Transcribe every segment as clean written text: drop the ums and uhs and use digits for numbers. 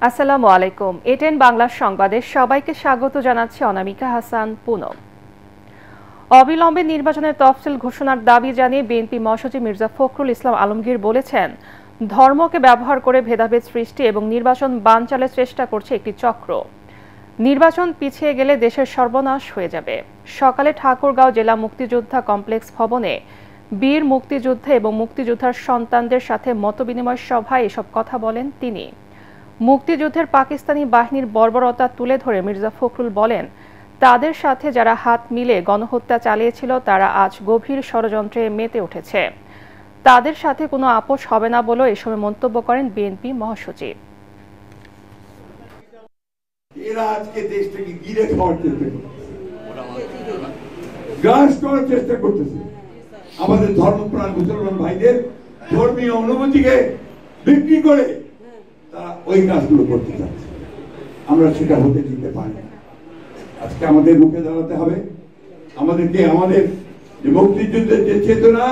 আসসালামু আলাইকুম। এটেন বাংলা সংবাদে সবাইকে স্বাগত জানাচ্ছি অনামিকা হাসান পুনম। অবিলম্বে নির্বাচনের তফসিল ঘোষণার দাবি জানিয়ে বিএনপি মহাসচিব মির্জা ফখরুল ইসলাম আলমগীর বলেছেন, ধর্মকে ব্যবহার করে ভেদাভেদ সৃষ্টি এবং নির্বাচন বানচালের চেষ্টা করছে একটি চক্র। নির্বাচন পিছিয়ে গেলে দেশের সর্বনাশ হয়ে যাবে। সকালে ঠাকুরগাঁও জেলা মুক্তিযোদ্ধা কমপ্লেক্স ভবনে বীর মুক্তিযোদ্ধা এবং মুক্তিযোদ্ধার সন্তানদের সাথে মতবিনিময় সভায় এসব কথা বলেন তিনি। মুক্তিযুদ্ধের পাকিস্তানি বাহিনীর বর্বরতা তুলে ধরে মির্জা ফখরুল বলেন, তাদের সাথে যারা হাত মিলে গণহত্যা চালিয়েছিল তারা আজ গভীর ষড়যন্ত্রে মেতে উঠেছে। তাদের সাথে কোনো আপোষ হবে না বলেও এ সময় মন্তব্য করেন বিএনপি মহাসচিব। এরা আজকে দেশটাকে গিলে খাওয়ার চেষ্টা করতেছে, গ্রাস করার চেষ্টা করতেছে। আমাদের ধর্মপ্রাণ মুসলমান ভাইদের ধর্মীয় অনুভূতিকে বিক্রি করে তারা ওই কাজগুলো করতে চাচ্ছে। আমরা সেটা হতে দিতে পারি না। আজকে আমাদের রুখে দাঁড়াতে হবে। আমাদেরকে আমাদের যে মুক্তিযুদ্ধের যে চেতনা,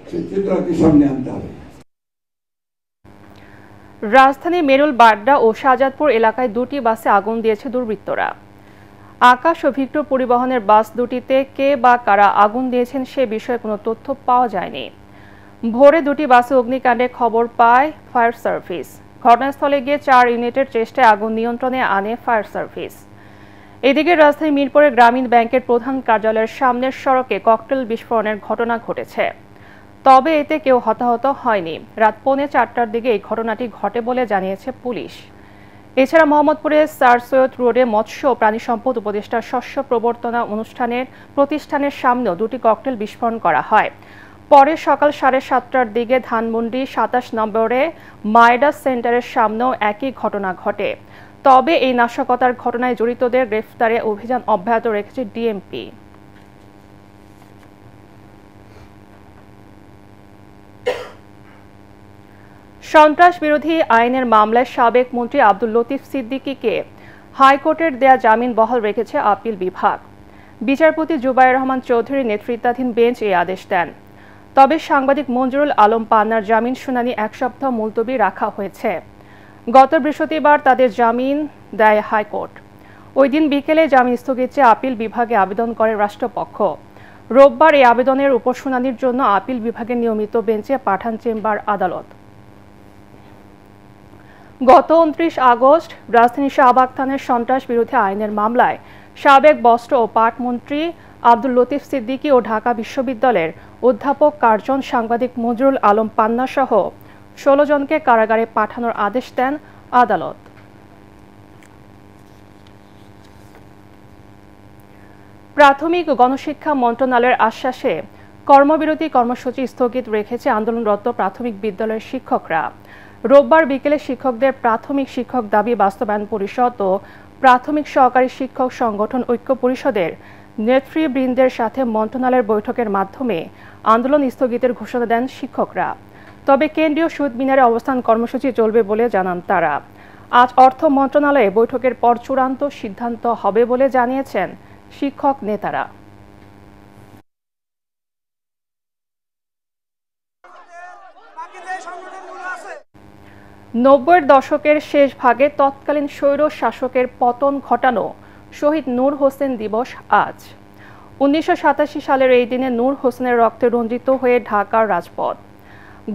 সেই চেতনাকে সামনে আনতে হবে। রাজধানী মেরুল বাড্ডা ও শাহজাদপুর এলাকায় দুটি বাসে আগুন দিয়েছে দুর্বৃত্তরা। আকাশ ও ভিক্টোর পরিবহনের বাস দুটিতে কে বা কারা আগুন দিয়েছেন সে বিষয়ে কোনো তথ্য পাওয়া যায়নি। ভোরে দুটি বাসে অগ্নিকাণ্ডের খবর পায় ফায়ার সার্ভিস। ঘটনাস্থলে গিয়ে 4 ইউনিটের চেষ্টায় আগুন নিয়ন্ত্রণে আনে ফায়ার সার্ভিস। এদিকে রাজধানী মিরপুরে গ্রামীণ ব্যাংকের প্রধান কার্যালয়ের সামনের সড়কে ককটেল বিস্ফোরণের ঘটনা ঘটেছে, তবে এতে কেউ হতাহত হয়নি। রাত 4:45টার দিকে এই ঘটনাটি ঘটে বলে জানিয়েছে পুলিশ। এছাড়া মোহাম্মদপুরের স্যার সৈয়দ রোডে মৎস্য ও প্রাণী সম্পদ উপদেষ্টার শস্য প্রবর্তনা প্রতিষ্ঠানের সামনেও দুটি ককটেল বিস্ফোরণ করা হয়। পরে সকাল 7:30টার দিকে ধানমন্ডি 27 নম্বরে মাইডাস সেন্টারের সামনেও একই ঘটনা ঘটে। তবে এই নাশকতার ঘটনায় জড়িতদের গ্রেফতারে অভিযান অব্যাহত রেখেছে ডিএমপি। সন্ত্রাস বিরোধী আইনের মামলায় সাবেক মন্ত্রী আব্দুল লতিফ সিদ্দিকীকে হাইকোর্টের দেয়া জামিন বহাল রেখেছে আপিল বিভাগ। বিচারপতি জুবায়ের রহমান চৌধুরীর নেতৃত্বাধীন বেঞ্চ এই আদেশ দেন। তবে সাংবাদিক মঞ্জুরুল আলম পান্নার জামিন শুনানি 1 সপ্তাহ মুলতবি রাখা হয়েছে। গত বৃহস্পতিবার তাদের জামিন দেয় হাইকোর্ট। ওই দিন বিকেলে জামিন স্থগিত চেয়ে আপিল বিভাগে আবেদন করে রাষ্ট্রপক্ষ। রোববার এই আবেদনের উপর শুনানির জন্য আপিল বিভাগের নিয়মিত বেঞ্চে পাঠান চেম্বার আদালত। গত 29 আগস্ট রাজধানী শাহবাগ থানার সন্ত্রাস বিরোধী আইনের মামলায় সাবেক বস্ত্র ও পাট মন্ত্রী আব্দুল লতিফ সিদ্দিকী ও ঢাকা বিশ্ববিদ্যালয়ের অধ্যাপক কার্জন সাংবাদিক মঞ্জুরুল আলম পান্না সহ 16 জনকে কারাগারে পাঠানোর আদেশ দেন আদালত। প্রাথমিক গণশিক্ষা মন্ত্রণালয়ের আশ্বাসে কর্মবিরতি কর্মসূচি স্থগিত রেখেছে আন্দোলনরত প্রাথমিক বিদ্যালয়ের শিক্ষকরা। রোববার বিকেলে শিক্ষকদের প্রাথমিক শিক্ষক দাবি বাস্তবায়ন পরিষদ ও প্রাথমিক সহকারী শিক্ষক সংগঠন ঐক্য পরিষদের নেতৃবৃন্দের সাথে মন্ত্রণালয়ের বৈঠকের মাধ্যমে আন্দোলন স্থগিতের ঘোষণা দেন শিক্ষকরা। তবে কেন্দ্রীয় শহীদ মিনারে অবস্থান কর্মসূচি চলবে বলে জানান তারা। আজ অর্থ মন্ত্রণালয়ে বৈঠকের পর চূড়ান্ত সিদ্ধান্ত হবে বলে জানিয়েছেন শিক্ষক নেতারা। নব্বইয়ের দশকের শেষ ভাগে তৎকালীন স্বৈর শাসকের পতন ঘটানো শহীদ নূর হোসেন দিবস আজ। 1987 সালের এই দিনে নূর হোসেনের রক্তে রঞ্জিত হয়ে ঢাকার রাজপথ।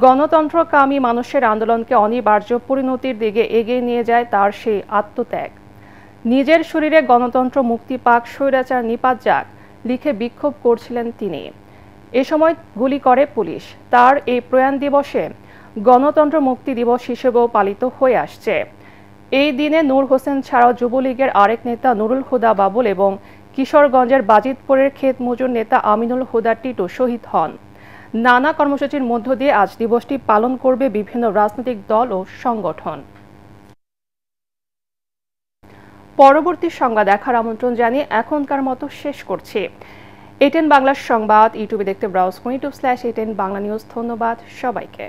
গণতন্ত্রকামী মানুষের আন্দোলনকে অনিবার্য পরিণতির দিকে এগিয়ে নিয়ে যায় তার সেই আত্মত্যাগ। নিজের শরীরে গণতন্ত্র মুক্তি পাক, স্বৈরাচার নিপাত যাক লিখে বিক্ষোভ করছিলেন তিনি। এ সময় গুলি করে পুলিশ। তার এই প্রয়াণ দিবসে গণতন্ত্র মুক্তি দিবস হিসেবেও পালিত হয়ে আসছে। এই দিনে নূর হোসেন ছাড়াও যুবলীগের আরেক নেতা নুরুল হুদা বাবুল এবং কিশোরগঞ্জের বাজিতপুরের ক্ষেত মজুর নেতা আমিনুল হুদা টিটু শহীদ হন। নানা কর্মসূচির মধ্য দিয়ে আজ দিবসটি পালন করবে বিভিন্ন রাজনৈতিক দল ও সংগঠন। পরবর্তী সংবাদ দেখার আমন্ত্রণ জানিয়ে এখনকার মতো শেষ করছি। এটেন বাংলার সংবাদ ইউটিউবে দেখতে ব্রাউজ করুন YouTube/ATN বাংলা নিউজ। ধন্যবাদ সবাইকে।